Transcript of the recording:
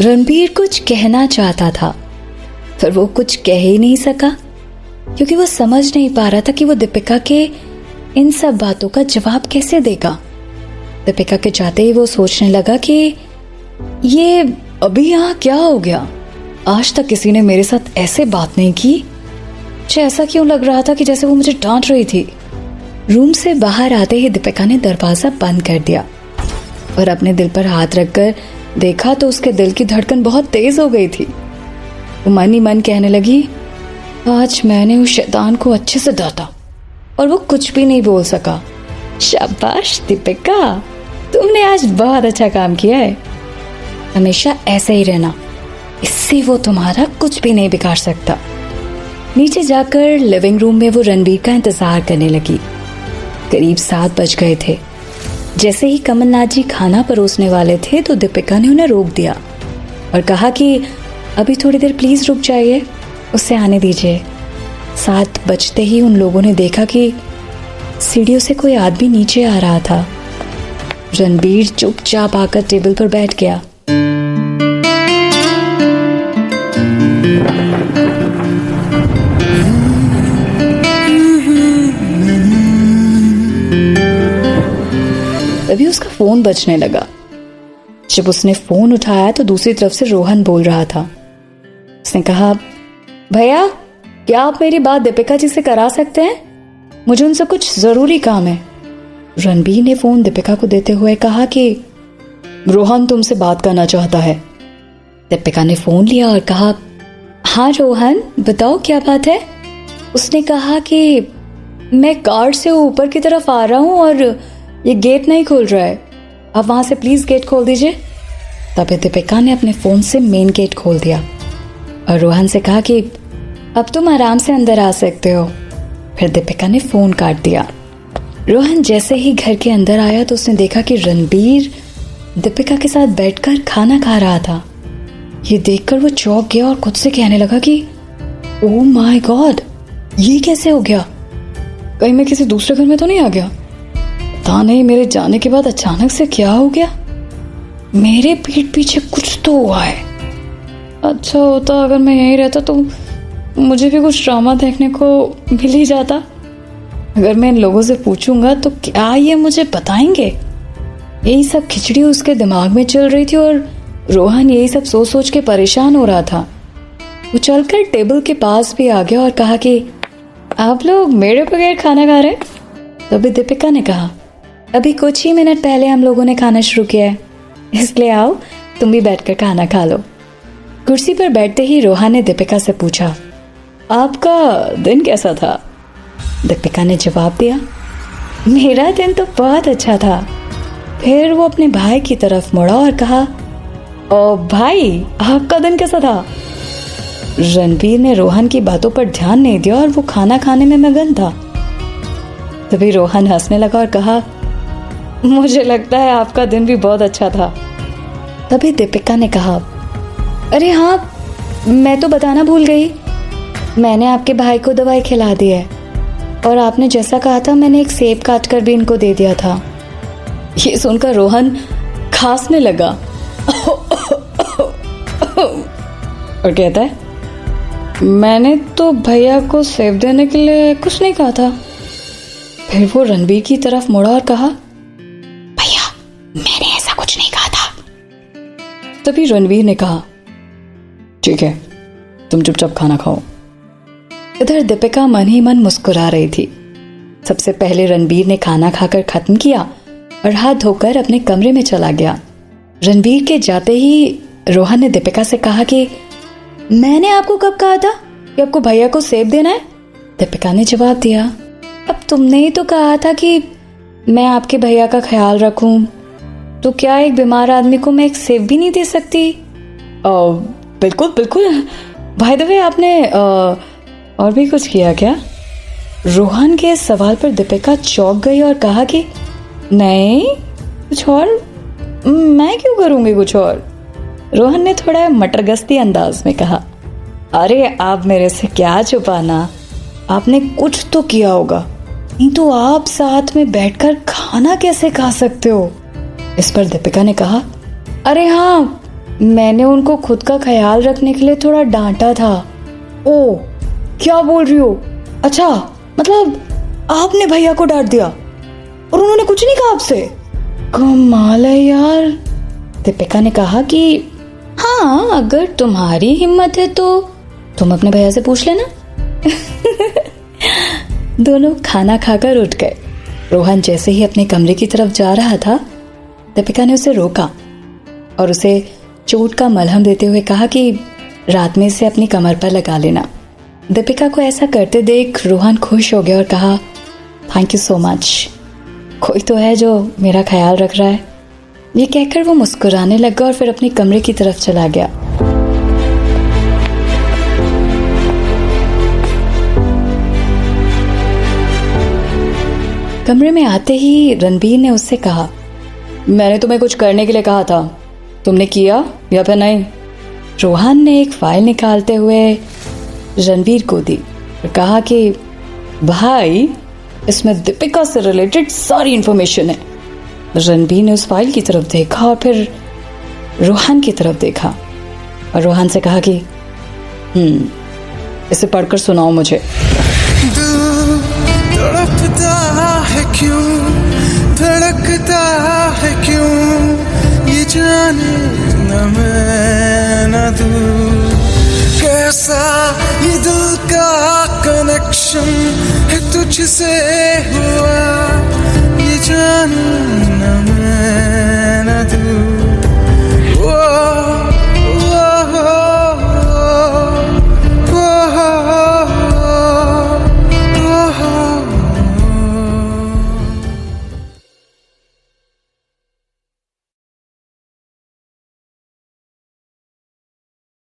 रणबीर कुछ कहना चाहता था पर वो कुछ कह ही नहीं सका, क्योंकि वो समझ नहीं पा रहा था कि वो दीपिका के इन सब बातों का जवाब कैसे देगा। दीपिका के जाते ही वो सोचने लगा कि ये अभी यहाँ क्या हो गया, आज तक किसी ने मेरे साथ ऐसे बात नहीं की। मुझे ऐसा क्यों लग रहा था कि जैसे वो मुझे डांट रही थी। रूम से बाहर आते ही दीपिका ने दरवाजा बंद कर दिया और अपने दिल पर हाथ रखकर देखा तो उसके दिल की धड़कन बहुत तेज हो गई थी। वो मन ही मन कहने लगी, आज मैंने उस शैतान को अच्छे से डांटा और वो कुछ भी नहीं बोल सका। शाबाश दीपिका, तुमने आज बहुत अच्छा काम किया है। हमेशा ऐसे ही रहना, इससे वो तुम्हारा कुछ भी नहीं बिगाड़ सकता। नीचे जाकर लिविंग रूम में वो रणबीर का इंतजार करने लगी। करीब 7 बज गए थे। जैसे ही कमलनाथ जी खाना परोसने वाले थे तो दीपिका ने उन्हें रोक दिया और कहा कि अभी थोड़ी देर प्लीज रुक जाइए, उससे आने दीजिए। 7 बजते ही उन लोगों ने देखा कि सीढ़ियों से कोई आदमी नीचे आ रहा था। रणबीर चुपचाप आकर टेबल पर बैठ गया। तभी उसका फोन बजने लगा। जब उसने फोन उठाया तो दूसरी तरफ से रोहन बोल रहा था। उसने कहा, भैया क्या आप मेरी बात दीपिका जी से करा सकते हैं? मुझे उनसे कुछ जरूरी काम है। रणबीर ने फोन दीपिका को देते हुए कहा कि रोहन तुमसे बात करना चाहता है। दीपिका ने फोन लिया और कहा, हाँ रोहन बताओ क्या बात है। उसने कहा कि मैं कार से ऊपर की तरफ आ रहा हूं और ये गेट नहीं खुल रहा है, आप वहां से प्लीज गेट खोल दीजिए। तभी दीपिका ने अपने फोन से मेन गेट खोल दिया और रोहन से कहा कि अब तुम आराम से अंदर आ सकते हो। फिर दीपिका ने फोन काट दिया। रोहन जैसे ही घर के अंदर आया तो उसने देखा कि रणबीर दीपिका के साथ बैठकर खाना खा रहा था। ये देखकर वो चौंक गया और खुद से कहने लगा कि ओह माय गॉड, ये कैसे हो गया? कहीं मैं किसी दूसरे घर में तो नहीं आ गया? पता नहीं मेरे जाने के बाद अचानक से क्या हो गया। मेरे पीठ पीछे कुछ तो हुआ है। अच्छा होता अगर मैं यहीं रहता तो मुझे भी कुछ ड्रामा देखने को मिल ही जाता। अगर मैं इन लोगों से पूछूंगा तो क्या ये मुझे बताएंगे? यही सब खिचड़ी उसके दिमाग में चल रही थी और रोहन यही सब सोच सोच के परेशान हो रहा था। वो चलकर टेबल के पास भी आ गया और कहा कि आप लोग मेरे बगैर खाना खा रहे? तभी दीपिका ने कहा, अभी कुछ ही मिनट पहले हम लोगों ने खाना शुरू किया है, इसलिए आओ तुम भी बैठकर खाना खा लो। कुर्सी पर बैठते ही रोहन ने दीपिका से पूछा, आपका दिन कैसा था? दीपिका ने जवाब दिया, मेरा दिन तो बहुत अच्छा था। फिर वो अपने भाई की तरफ मुड़ा और कहा, ओ भाई आपका दिन कैसा था? रणबीर ने रोहन की बातों पर ध्यान नहीं दिया और वो खाना खाने में मगन था। तभी रोहन हंसने लगा और कहा, मुझे लगता है आपका दिन भी बहुत अच्छा था। तभी दीपिका ने कहा, अरे हाँ मैं तो बताना भूल गई, मैंने आपके भाई को दवाई खिला दी है और आपने जैसा कहा था मैंने एक सेब काट कर भी इनको दे दिया था। ये सुनकर रोहन खांसने लगा और कहता है, मैंने तो भैया को सेब देने के लिए कुछ नहीं कहा था। फिर वो रणबीर की तरफ मुड़ा और कहा, भैया मैंने ऐसा कुछ नहीं कहा था। तभी रणबीर ने कहा, ठीक है तुम चुपचाप खाना खाओ। इधर दीपिका मन ही मन मुस्कुरा रही थी। सबसे पहले रणबीर ने खाना खाकर खत्म किया और हाथ धोकर अपने कमरे में चला गया। रणबीर के जाते ही रोहन ने दीपिका से कहा कि मैंने आपको कब कहा था कि आपको भैया को सेब देना है? दीपिका ने जवाब दिया, अब तुमने ही तो कहा था कि मैं आपके भैया का ख्याल रखूं, तो क्या एक बीमार आदमी को मैं एक सेब भी नहीं दे सकती? बिल्कुल बिल्कुल। बाय द वे आपने और भी कुछ किया क्या? रोहन के सवाल पर दीपिका चौंक गई और कहा कि नहीं कुछ और, मैं क्यों करूंगी कुछ और? रोहन ने थोड़ा मटरगस्ती अंदाज में कहा, अरे आप मेरे से क्या छुपाना, आपने कुछ तो किया होगा, नहीं तो आप साथ में बैठकर खाना कैसे खा सकते हो? इस पर दीपिका ने कहा, अरे हाँ, मैंने उनको खुद का ख्याल रखने के लिए थोड़ा डांटा था। ओ, क्या बोल रही हो? अच्छा, मतलब आपने भैया को डांट दिया और उन्होंने कुछ नहीं कहा आपसे? कमाल है यार। दीपिका ने कहा कि हाँ, अगर तुम्हारी हिम्मत है तो तुम अपने भैया से पूछ लेना। दोनों खाना खाकर उठ गए। रोहन जैसे ही अपने कमरे की तरफ जा रहा था, दीपिका ने उसे रोका और उसे चोट का मलहम देते हुए कहा कि रात में इसे अपनी कमर पर लगा लेना। दीपिका को ऐसा करते देख रोहन खुश हो गया और कहा, थैंक यू सो मच, कोई तो है जो मेरा ख्याल रख रहा है। ये कहकर वो मुस्कुराने लगा और फिर अपने कमरे की तरफ चला गया। कमरे में आते ही रणबीर ने उससे कहा, मैंने तुम्हें कुछ करने के लिए कहा था, तुमने किया या फिर नहीं? रोहन ने एक फाइल निकालते हुए रणबीर को दी और कहा कि भाई, इसमें दीपिका से रिलेटेड सारी इंफॉर्मेशन है। रणबीर ने उस फाइल की तरफ देखा और फिर रोहन की तरफ देखा और रोहन से कहा कि इसे पढ़कर सुनाओ मुझे। तड़पता है क्यों, धड़कता है क्यों, ये जाने न मैं न तू, कैसा ये दिल का कनेक्शन है तुझसे हुआ